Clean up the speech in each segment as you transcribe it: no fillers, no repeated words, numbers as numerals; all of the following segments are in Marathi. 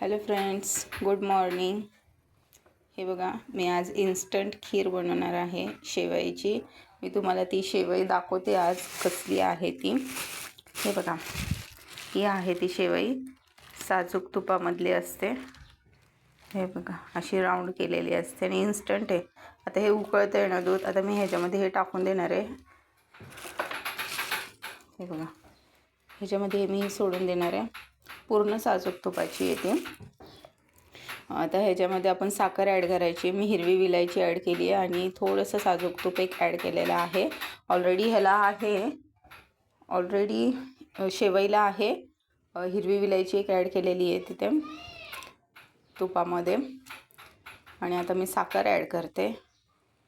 Hello friends, good morning. हे बघा, मी आज इन्स्टंट खीर बनवणार आहे शेवईची. मी तुम्हाला ती शेवई दाखवते आज कसली आहे ती. हे बघा, ही आहे ती शेवई, साजूक तुपामधली असते. हे बघा, अशी राऊंड केलेली असते आणि इन्स्टंट आहे. आता हे उकळतं आहे ना दूध, आता मी ह्याच्यामध्ये हे टाकून देणार आहे. हे बघा, ह्याच्यामध्ये मी सोडून देणार आहे. पूर्ण साजूक तुपाची येते. आता ह्याच्यामध्ये आपण साखर ॲड करायची. मी हिरवी विलायची ॲड केली आहे आणि थोडंसं साजूक तूप एक ॲड केलेलं आहे. ऑलरेडी शेवईला आहे हिरवी विलायची एक ॲड केलेली आहे तिथे तुपामध्ये. आणि आता मी साखर ॲड करते.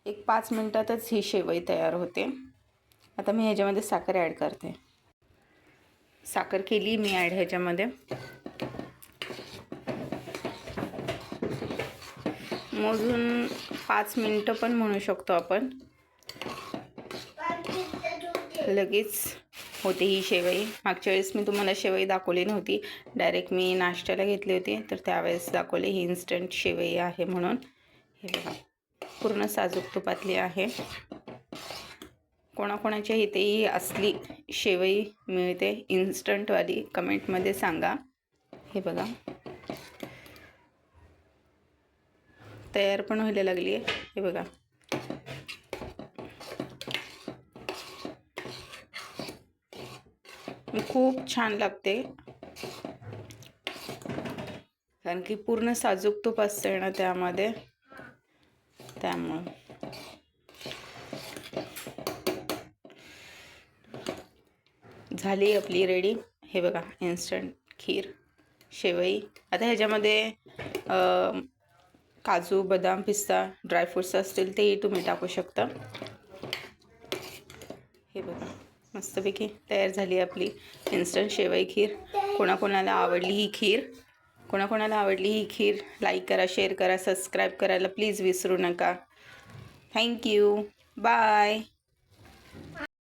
एक 5 मिनटातच ही शेवई तयार होते. आता मी ह्याच्यामध्ये साखर ॲड करते. साखर केली मी ॲड ह्याच्यामध्ये. मोजून 5 मिनटं पण म्हणू शकतो आपण. लगेच होते ही शेवई. मागच्या वेळेस मी तुम्हाला शेवई दाखवली नव्हती, डायरेक्ट मी नाश्त्याला घेतली होती, तर त्यावेळेस दाखवली ही इन्स्टंट शेवई आहे म्हणून. हे बघा, पूर्ण साजूक तुपातली आहे. कोणाकोणाच्या इथेही असली शेवई मिळते इन्स्टंटवाली कमेंटमध्ये सांगा. हे बघा, तयार पण व्हायला लागली आहे. हे बघा, खूप छान लागते, कारण की पूर्ण साजूक तूप असते ना त्यामध्ये, त्यामुळं. झाली आपली रेडी. हे बघा, इन्स्टंट खीर शेवई. आता ह्याच्यामध्ये काजू, बदाम, पिस्ता, ड्रायफ्रूट्स असतील तेही तुम्ही टाकू शकता. हे बघा, मस्तपैकी तयार झाली आपली इन्स्टंट शेवई खीर. कोणाकोणाला आवडली ही खीर, लाईक करा, शेअर करा, सबस्क्राईब करायला प्लीज विसरू नका. थँक्यू. बाय.